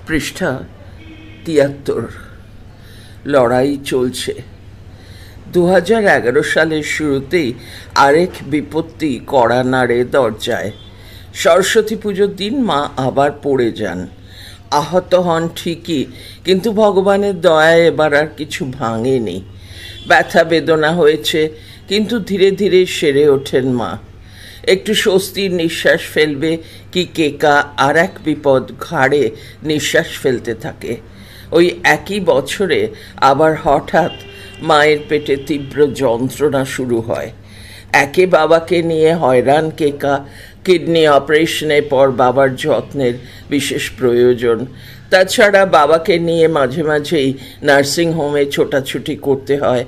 পৃষ্ঠা ৭৩। লড়াই চলছে। ২০১১ সালের শুরুতেই আরেক বিপত্তি কড়া নাড়ে দরজায়। সরস্বতী পুজোর দিন মা আবার পড়ে যান। আহত হন ঠিকই, কিন্তু ভগবানের দয়ায় এবার আর কিছু ভাঙেনি। ব্যথা বেদনা হয়েছে, কিন্তু ধীরে ধীরে সেরে ওঠেন মা। একটু স্বস্তির নিঃশ্বাস ফেলবে কি কেকা আর এক বিপদ ঘাড়ে নিঃশ্বাস ফেলতে থাকে। ওই একই বছরে আবার হঠাৎ মায়ের পেটে তীব্র যন্ত্রণা শুরু হয়। একে বাবাকে নিয়ে হয়রান কেকা। কিডনি অপারেশনের পর বাবার যত্নের বিশেষ প্রয়োজন। তাছাড়া বাবাকে নিয়ে মাঝে মাঝেই নার্সিংহোমে ছোটাছুটি করতে হয়।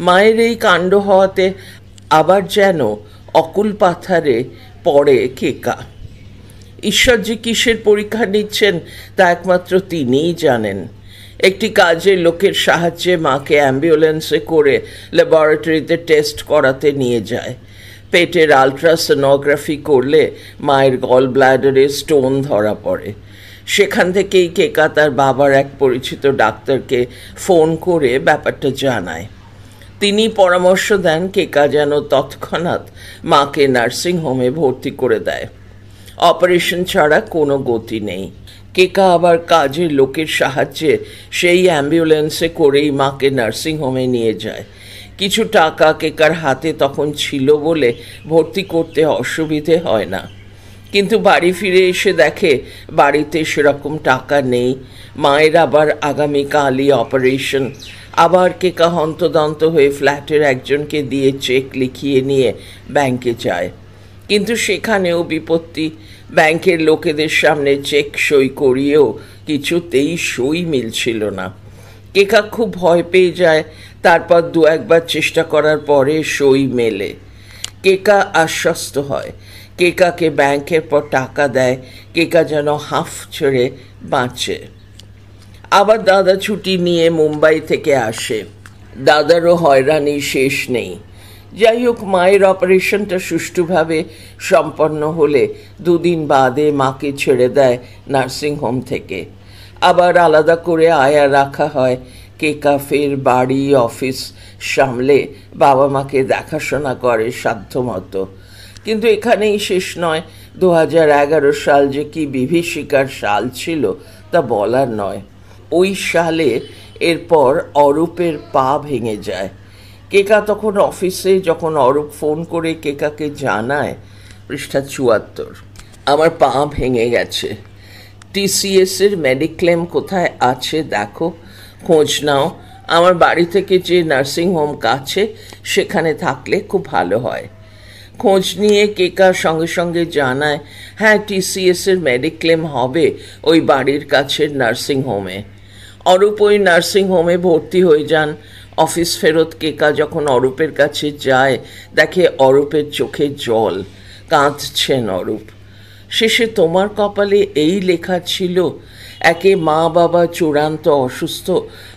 মায়ের এই কাণ্ড হওয়াতে আবার যেন অকুল পাথারে পড়ে কেকা। ঈশ্বর যে কিসের পরীক্ষা নিচ্ছেন তা একমাত্র তিনিই জানেন। একটি কাজের লোকের সাহায্যে মাকে অ্যাম্বুলেন্সে করে ল্যাবরেটরিতে টেস্ট করাতে নিয়ে যায়। পেটের আলট্রাসোনোগ্রাফি করলে মায়ের গল ব্লাডারে স্টোন ধরা পড়ে। সেখান থেকেই কেকা তার বাবার এক পরিচিত ডাক্তারকে ফোন করে ব্যাপারটা জানায়। তিনি পরামর্শ দেন কেকা যেন তৎক্ষণাৎ মাকে নার্সিংহোমে ভর্তি করে দেয়। অপারেশন ছাড়া কোনো গতি নেই। কেকা আবার কাজের লোকের সাহায্যে সেই অ্যাম্বুলেন্সে করেই মাকে নার্সিংহোমে নিয়ে যায়। কিছু টাকা কেকার হাতে তখন ছিল বলে ভর্তি করতে অসুবিধে হয় না, কিন্তু বাড়ি ফিরে এসে দেখে বাড়িতে সেরকম টাকা নেই। মায়ের আবার আগামীকালই অপারেশন। আবার কেকা হন্তদন্ত হয়ে ফ্ল্যাটের একজনকে দিয়ে চেক লিখিয়ে নিয়ে ব্যাংকে যায়, কিন্তু সেখানেও বিপত্তি। ব্যাংকের লোকেদের সামনে চেক সই করিয়েও কিছুতেই সই মিলছিল না। কেকা খুব ভয় পেয়ে যায়। তারপর দু একবার চেষ্টা করার পরে সই মেলে। কেকা আশ্বস্ত হয়। কেকাকে ব্যাংকের পর টাকা দেয়। কেকা যেন হাঁফ ছেড়ে বাঁচে। আবার দাদা ছুটি নিয়ে মুম্বাই থেকে আসে। দাদারও হয়রানি শেষ নেই। যাই হোক, মায়ের অপারেশনটা সুষ্ঠুভাবে সম্পন্ন হলে দুদিন বাদে মাকে ছেড়ে দেয় নার্সিংহোম থেকে। আবার আলাদা করে আয়া রাখা হয়। কেকা ফের বাড়ি অফিস সামলে বাবা মাকে দেখাশোনা করে সাধ্যমতো। কিন্তু এখানেই শেষ নয়। ২০১১ সাল যে কি বিভীষিকার সাল ছিল তা বলার নয়। ওই সালে এরপর অরূপের পা ভেঙে যায়। কেকা তখন অফিসে। যখন অরূপ ফোন করে কেকাকে জানায়, পৃষ্ঠা ৭৪, আমার পা ভেঙে গেছে, টিসিএসের মেডিক্লেম কোথায় আছে দেখো, খোঁজ নাও। আমার বাড়ি থেকে যে নার্সিংহোম কাছে, সেখানে থাকলে খুব ভালো হয়। খোঁজ নিয়ে কেকা সঙ্গে সঙ্গে জানায়, হ্যাঁ, টিসিএসের মেডিক্লেম হবে ওই বাড়ির কাছের নার্সিংহোমে। অরূপ ওই নার্সিংহোমে ভর্তি হয়ে যান। অফিস ফেরত কেকা যখন অরূপের কাছে যায়, দেখে অরূপের চোখে জল। কাঁদছেন অরূপ। শেষে তোমার কপালে এই লেখা ছিল, একে মা বাবা চূড়ান্ত অসুস্থ,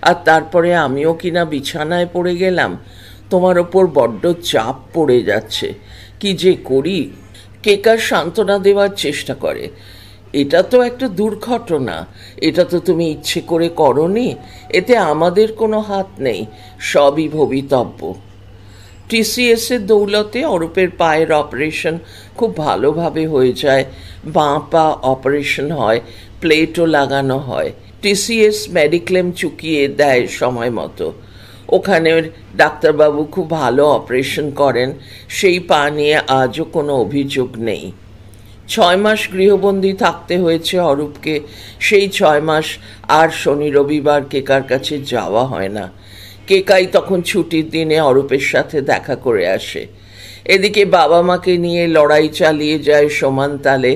আর তারপরে আমিও কিনা বিছানায় পড়ে গেলাম। তোমার ওপর বড্ড চাপ পড়ে যাচ্ছে, কি যে করি। কেকার সান্ত্বনা দেওয়ার চেষ্টা করে, এটা তো একটা দুর্ঘটনা, এটা তো তুমি ইচ্ছে করে করনি, এতে আমাদের কোনো হাত নেই, সবই ভবিতব্য। টিসিএসের দৌলতে অরূপের পায়ের অপারেশন খুব ভালোভাবে হয়ে যায়। বাঁ পা অপারেশন হয়, প্লেটও লাগানো হয়। টিসিএস মেডিক্লেম চুকিয়ে দেয় সময় মতো। ওখানের ডাক্তারবাবু খুব ভালো অপারেশন করেন। সেই পা নিয়ে আজও কোনো অভিযোগ নেই। ৬ মাস গৃহবন্দী থাকতে হয়েছে অরূপকে। সেই ৬ মাস আর শনি রবিবার কেকার কাছে যাওয়া হয় না। কেকাই তখন ছুটির দিনে অরূপের সাথে দেখা করে আসে। এদিকে বাবা মাকে নিয়ে লড়াই চালিয়ে যায় সমান তালে।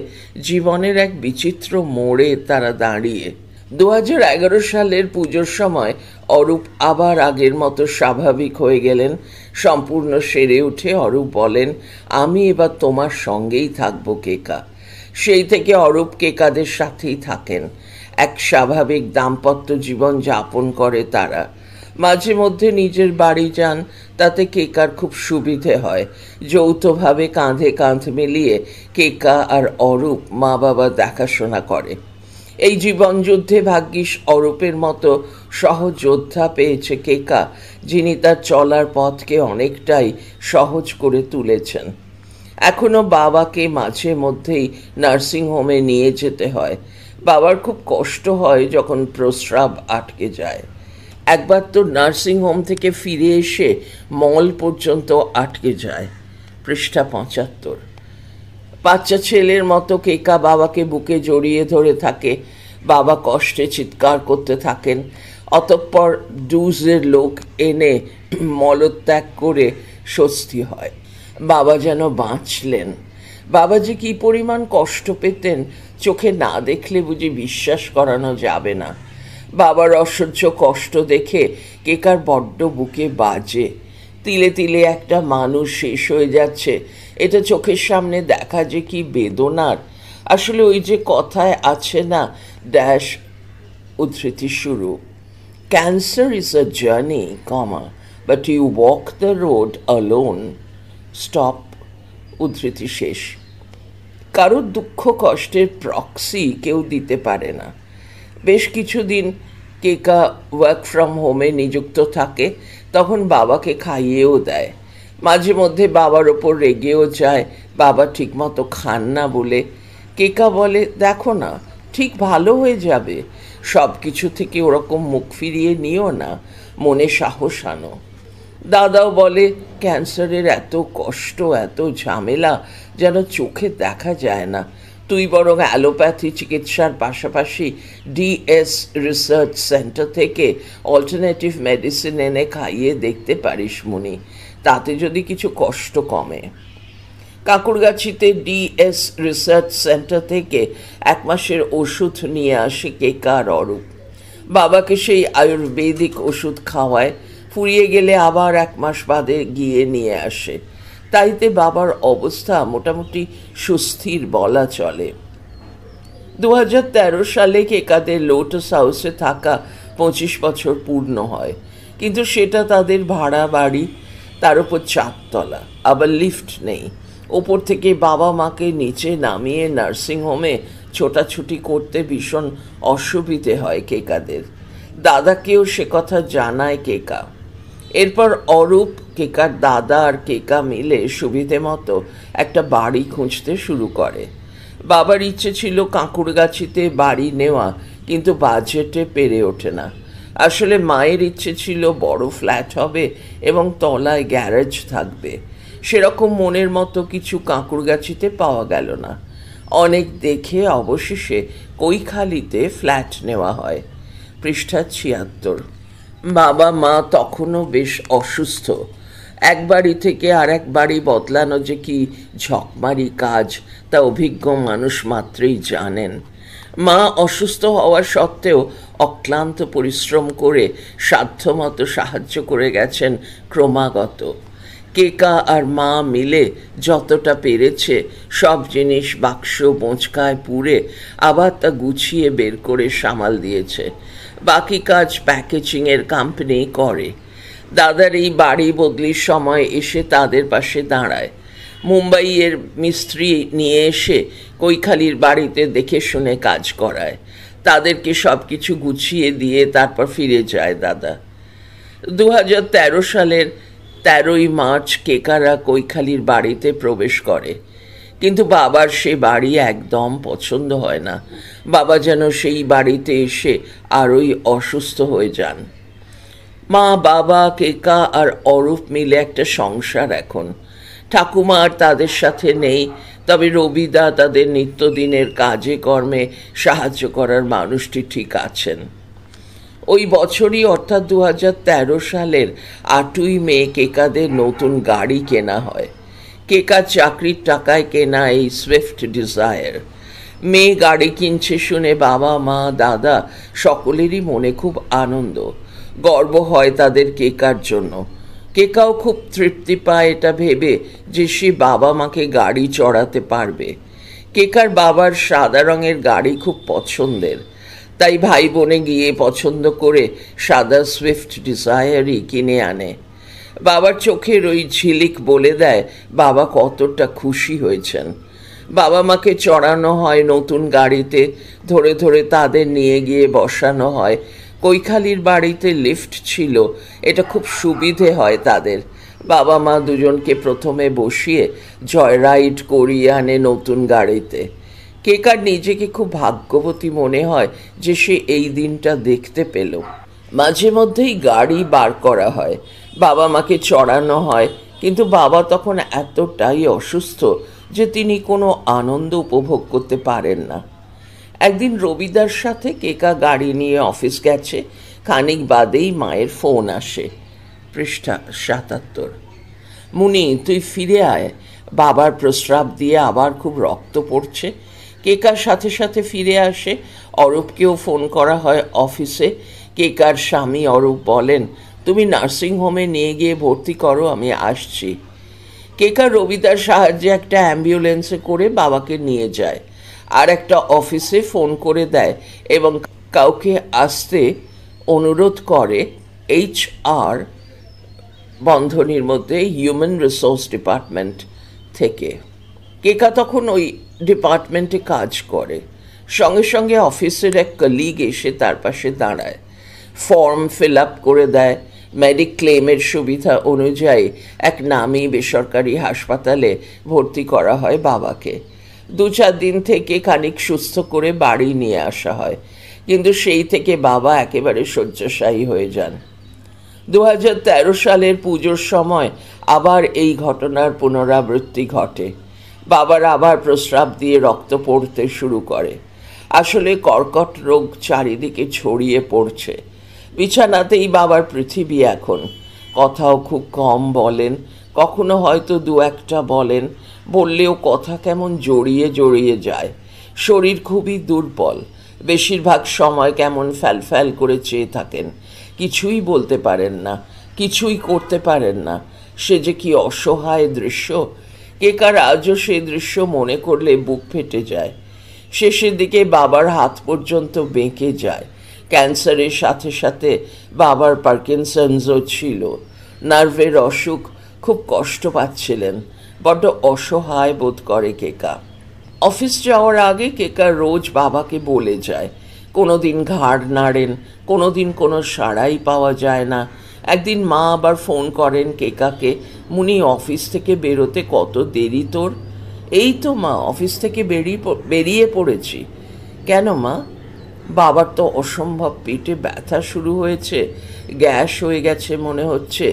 জীবনের এক বিচিত্র মোড়ে তারা দাঁড়িয়ে। ২০১১ সালের পুজোর সময় অরূপ আবার আগের মতো স্বাভাবিক হয়ে গেলেন। সম্পূর্ণ সেরে উঠে অরূপ বলেন, আমি এবার তোমার সঙ্গেই থাকবো কেকা। সেই থেকে অরূপ কেকাদের সাথেই থাকেন। এক স্বাভাবিক দাম্পত্য জীবন যাপন করে তারা। মাঝে মধ্যে নিজের বাড়ি যান, তাতে কেকার খুব সুবিধে হয়। যৌথভাবে কাঁধে কাঁধ মিলিয়ে কেকা আর অরূপ মা বাবা দেখাশোনা করে। এই জীবনযুদ্ধে ভাগ্যিস অরূপের মতো সহযোদ্ধা পেয়েছে কেকা, যিনি তার চলার পথকে অনেকটাই সহজ করে তুলেছেন। এখনো বাবাকে মাঝে মধ্যেই নার্সিংহোমে নিয়ে যেতে হয়। বাবার খুব কষ্ট হয় যখন প্রস্রাব আটকে যায়। একবার তো নার্সিংহোম থেকে ফিরে এসে মল পর্যন্ত আটকে যায়। পৃষ্ঠা ৭৫। বাচ্চা ছেলের মতো কেকা বাবাকে বুকে জড়িয়ে ধরে থাকে। বাবা কষ্টে চিৎকার করতে থাকেন। অতঃপর ডুজের লোক এনে মলত্যাগ করে স্বস্তি হয়। বাবা যেন বাঁচলেন। বাবা যে কি পরিমাণ কষ্ট পেতেন চোখে না দেখলে বুঝি বিশ্বাস করানো যাবে না। বাবার অসহ্য কষ্ট দেখে কেকার বড্ড বুকে বাজে। তিলে তিলে একটা মানুষ শেষ হয়ে যাচ্ছে, এটা চোখের সামনে দেখা যে কি বেদনার। আসলে ওই যে কথায় আছে না, ড্যাশ উদ্ধৃতি শুরু, cancer is a journey, but you walk the road alone, stop উদ্ধৃতি শেষ। কারোর দুঃখ কষ্টের প্রক্সি কেউ দিতে পারে না। বেশ কিছুদিন কেকা ওয়ার্ক ফ্রম হোমে নিযুক্ত থাকে, তখন বাবাকে খাইয়েও দেয়। মাঝে মধ্যে বাবার ওপর রেগেও যায় বাবা ঠিকমতো খান না বলে। কেকা বলে, দেখো না, ঠিক ভালো হয়ে যাবে, সব কিছু থেকে ওরকম মুখ ফিরিয়ে নিও না, মনে সাহস আনো। দাদাও বলে, ক্যান্সারের এত কষ্ট, এত ঝামেলা যেন চোখে দেখা যায় না, তুই বরং অ্যালোপ্যাথি চিকিৎসার পাশাপাশি ডিএস রিসার্চ সেন্টার থেকে অল্টারনেটিভ মেডিসিন এনে খাইয়ে দেখতে পারিস মুনি, তাতে যদি কিছু কষ্ট কমে। কাকুরগাছিতে ডিএস রিসার্চ সেন্টার থেকে 1 মাসের ওষুধ নিয়ে আসে কেকা আর অরূপ। বাবাকে সেই আয়ুর্বেদিক ওষুধ খাওয়ায়, ফুরিয়ে গেলে আবার 1 মাস বাদে গিয়ে নিয়ে আসে। তাইতে বাবার অবস্থা মোটামুটি সুস্থির বলা চলে। 2013 সালে কেকাদের লোটাস হাউসে থাকা 25 বছর পূর্ণ হয়, কিন্তু সেটা তাদের ভাড়া বাড়ি, তার উপর 4 তলা, আবার লিফট নেই। ওপর থেকে বাবা মাকে নিচে নামিয়ে নার্সিংহোমে ছোটাছুটি করতে ভীষণ অসুবিধে হয় কেকাদের। দাদাকেও সে কথা জানায় কেকা। এরপর অরূপ, কেকার দাদা আর কেকা মিলে সুবিধে মতো একটা বাড়ি খুঁজতে শুরু করে। বাবার ইচ্ছে ছিল কাঁকুড়গাছিতে বাড়ি নেওয়া, কিন্তু বাজেটে পেরে ওঠে না। আসলে মায়ের ইচ্ছে ছিল বড় ফ্ল্যাট হবে এবং তলায় গ্যারেজ থাকবে। সেরকম মনের মতো কিছু কাঁকুড়গাছিতে পাওয়া গেল না। অনেক দেখে অবশেষে কৈখালিতে ফ্ল্যাট নেওয়া হয়। পৃষ্ঠা ৭৬। বাবা মা তখনও বেশ অসুস্থ। এক বাড়ি থেকে আর এক বাড়ি বদলানো যে কি ঝকমারি কাজ, তা অভিজ্ঞ মানুষ মাত্রই জানেন। মা অসুস্থ হওয়ার সত্ত্বেও অক্লান্ত পরিশ্রম করে সাধ্যমতো সাহায্য করে গেছেন ক্রমাগত। কেকা আর মা মিলে যতটা পেরেছে সব জিনিস বাক্স বোঁচকায় পুরে আবার তা গুছিয়ে বের করে সামাল দিয়েছে। বাকি কাজ প্যাকেজিংয়ের কোম্পানি করে। দাদার এই বাড়ি বদলির সময় এসে তাদের পাশে দাঁড়ায়। মুম্বাইয়ের মিস্ত্রি নিয়ে এসে কৈখালির বাড়িতে দেখে শুনে কাজ করায়। তাদেরকে সব কিছু গুছিয়ে দিয়ে তারপর ফিরে যায় দাদা। 2013 সালের 13ই মার্চ কেকারা কৈখালির বাড়িতে প্রবেশ করে, কিন্তু বাবার সে বাড়ি একদম পছন্দ হয় না। বাবা যেন সেই বাড়িতে এসে আরোই অসুস্থ হয়ে যান। মা, বাবা, কেকা আর অরূপ মিলে একটা সংসার এখন। ঠাকুমা আর তাদের সাথে নেই, তবে রবিদা তাদের নিত্যদিনের কাজে কর্মে সাহায্য করার মানুষটি ঠিক আছেন। ওই বছরই অর্থাৎ 2013 সালের 8ই মে কেকাদের নতুন গাড়ি কেনা হয়। কেকার চাকরির টাকায় কেনা এই সুইফট ডিজায়ার। মেয়ে গাড়ি কিনছে শুনে বাবা মা দাদা সকলেরই মনে খুব আনন্দ, গর্ব হয় তাদের কেকার জন্য। কেকাও খুব তৃপ্তি পায় এটা ভেবে যে সে বাবা মাকে গাড়ি চড়াতে পারবে। কেকার বাবার সাদা রঙের গাড়ি খুব পছন্দের, তাই ভাই বোনে গিয়ে পছন্দ করে সাদা সুইফট ডিজায়ারই কিনে আনে। বাবার চোখের ওই ঝিলিক বলে দেয় বাবা কতটা খুশি হয়েছেন। বাবা মাকে চড়ানো হয় নতুন গাড়িতে, ধরে ধরে তাদের নিয়ে গিয়ে বসানো হয়। কৈখালির বাড়িতে লিফট ছিল, এটা খুব সুবিধে হয় তাদের। বাবা মা দুজনকে প্রথমে বসিয়ে জয়রাইড করিয়ে আনে নতুন গাড়িতে। কেকার নিজেকে খুব ভাগ্যবতী মনে হয় যে সে এই দিনটা দেখতে পেল। মাঝে মধ্যেই গাড়ি বার করা হয়, বাবা মাকে চড়ানো হয়, কিন্তু বাবা তখন এতটাই অসুস্থ যে তিনি কোনো আনন্দ উপভোগ করতে পারেন না। একদিন রবিদার সাথে কেকা গাড়ি নিয়ে অফিস গেছে, খানিক বাদেই মায়ের ফোন আসে। পৃষ্ঠা ৭৭। মুনি, তুই ফিরে আয়, বাবার প্রস্রাব দিয়ে আবার খুব রক্ত পড়ছে। কেকার সাথে সাথে ফিরে আসে। অরূপকেও ফোন করা হয় অফিসে। কেকার স্বামী অরূপ বলেন, তুমি নার্সিংহোমে নিয়ে গিয়ে ভর্তি করো, আমি আসছি। কেকার রবিদার সাহায্যে একটা অ্যাম্বুলেন্সে করে বাবাকে নিয়ে যায়, আর একটা অফিসে ফোন করে দেয় এবং কাউকে আসতে অনুরোধ করে। HR বন্ধনীর মধ্যে হিউম্যান রিসোর্স ডিপার্টমেন্ট থেকে। কেকা তখন ওই ডিপার্টমেন্টে কাজ করে। সঙ্গে সঙ্গে অফিসের এক কলিগ এসে তার পাশে দাঁড়ায়, ফর্ম ফিল আপ করে দেয়। মেডিক্লেমের সুবিধা অনুযায়ী এক নামী বেসরকারি হাসপাতালে ভর্তি করা হয় বাবাকে। ২-৪ দিন থেকে খানিক সুস্থ করে বাড়ি নিয়ে আসা হয়, কিন্তু সেই থেকে বাবা একেবারে শয্যাশায়ী হয়ে যান। ২০১৩ সালের পুজোর সময় আবার এই ঘটনার পুনরাবৃত্তি ঘটে। বাবার আবার প্রস্রাব দিয়ে রক্ত পড়তে শুরু করে। আসলে কর্কট রোগ চারিদিকে ছড়িয়ে পড়ছে। বিছানাতেই বাবার পৃথিবী এখন। কথাও খুব কম বলেন, কখনো হয়তো ২-১টা বলেন, বললেও কথা কেমন জড়িয়ে জড়িয়ে যায়। শরীর খুবই দুর্বল, বেশিরভাগ সময় কেমন ফ্যালফ্যাল করে চেয়ে থাকেন, কিছুই বলতে পারেন না, কিছুই করতে পারেন না। সে যে কি অসহায় দৃশ্য! কেকার আজও সেই দৃশ্য মনে করলে বুক ফেটে যায়। শেষের দিকে বাবার হাত পর্যন্ত বেঁকে যায়। ক্যান্সারের সাথে সাথে বাবার পার্কিনসন্সও ছিল। নার্ভের অসুখ, খুব কষ্ট পাচ্ছিলেন। বড্ড অসহায় বোধ করে কেকা। অফিস যাওয়ার আগে কেকা রোজ বাবাকে বলে যায়। কোনো দিন ঘাড় নাড়েন, কোনো দিন কোনো সাড়াই পাওয়া যায় না। একদিন মা আবার ফোন করেন কেকাকে, মুনি অফিস থেকে বেরোতে কত দেরি তোর? এই তো মা, অফিস থেকে বেরিয়ে পড়েছি। কেন মা? বাবার তো অসম্ভব পেটে ব্যথা শুরু হয়েছে, গ্যাস হয়ে গেছে মনে হচ্ছে।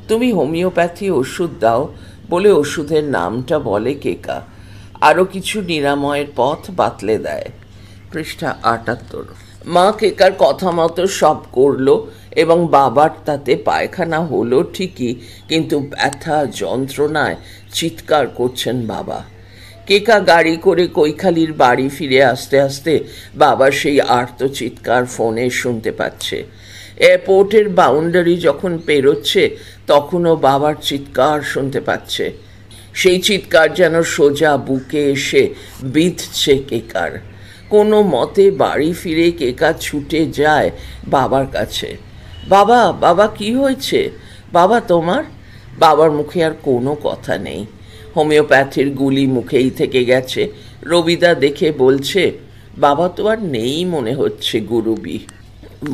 তুমি হোমিওপ্যাথি ওষুধ দাও, বলে ওষুধের নামটা বলে কেকা। আরও কিছু নিরাময়ের পথ বাতলে দেয়। পৃষ্ঠা ৭৮। মা কেকার কথা মতো সব করলো এবং বাবার তাতে পায়খানা হলো ঠিকই, কিন্তু ব্যথা যন্ত্রণায় চিৎকার করছেন বাবা। কেকা গাড়ি করে কৈখালির বাড়ি ফিরে আসতে আসতে বাবার সেই আর্ত চিৎকার ফোনে শুনতে পাচ্ছে। এয়ারপোর্টের বাউন্ডারি যখন পেরোচ্ছে তখনও বাবার চিৎকার শুনতে পাচ্ছে। সেই চিৎকার যেন সোজা বুকে এসে বিঁধছে কেকার। কোনো মতে বাড়ি ফিরে কেকা ছুটে যায় বাবার কাছে। বাবা, বাবা, কি হয়েছে বাবা তোমার? বাবার মুখে আর কোনো কথা নেই। হোমিওপ্যাথির গুলি মুখেই থেকে গেছে। রবিদা দেখে বলছে, বাবা তো আর নেই মনে হচ্ছে গুরুবি।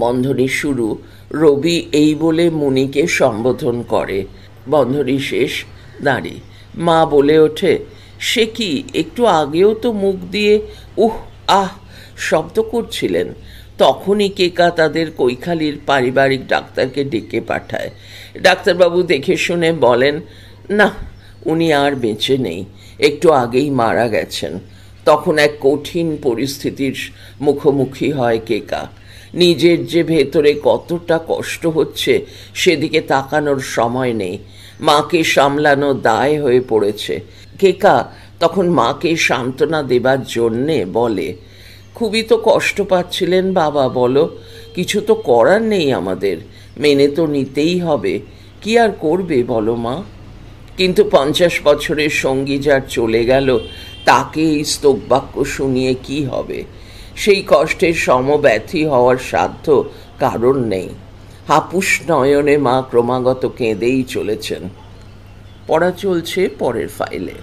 বন্ধনী শুরু। রবি এই বলে মুনিকে সম্বোধন করে। বন্ধনী শেষ। দাঁড়ি। মা বলে ওঠে, সে কি, একটু আগেও তো মুখ দিয়ে উহ আহ শব্দ করছিলেন। তখনই কেকা তাদের কৈখালির পারিবারিক ডাক্তারকে ডেকে পাঠায়। ডাক্তারবাবু দেখে শুনে বলেন, না, উনি আর বেঁচে নেই, একটু আগেই মারা গেছেন। তখন এক কঠিন পরিস্থিতির মুখোমুখি হয় কেকা। নিজের যে ভেতরে কতটা কষ্ট হচ্ছে সেদিকে তাকানোর সময় নেই। মাকে সামলানো দায় হয়ে পড়েছে। কেকা তখন মাকে সান্ত্বনা দেবার জন্যে বলে, খুবই তো কষ্ট পাচ্ছিলেন বাবা, বলো, কিছু তো করার নেই আমাদের, মেনে তো নিতেই হবে, কি আর করবে বলো মা? কিন্তু 50 বছরের সঙ্গী যার চলে গেল, তাকে এই স্তববাক্য শুনিয়ে কি হবে? সেই কষ্টের সমব্যথী হওয়ার সাধ্য কারণ নেই। হাপুস নয়নে মা ক্রমাগত কেঁদেই চলেছেন। পড়া চলছে পরের ফাইলে।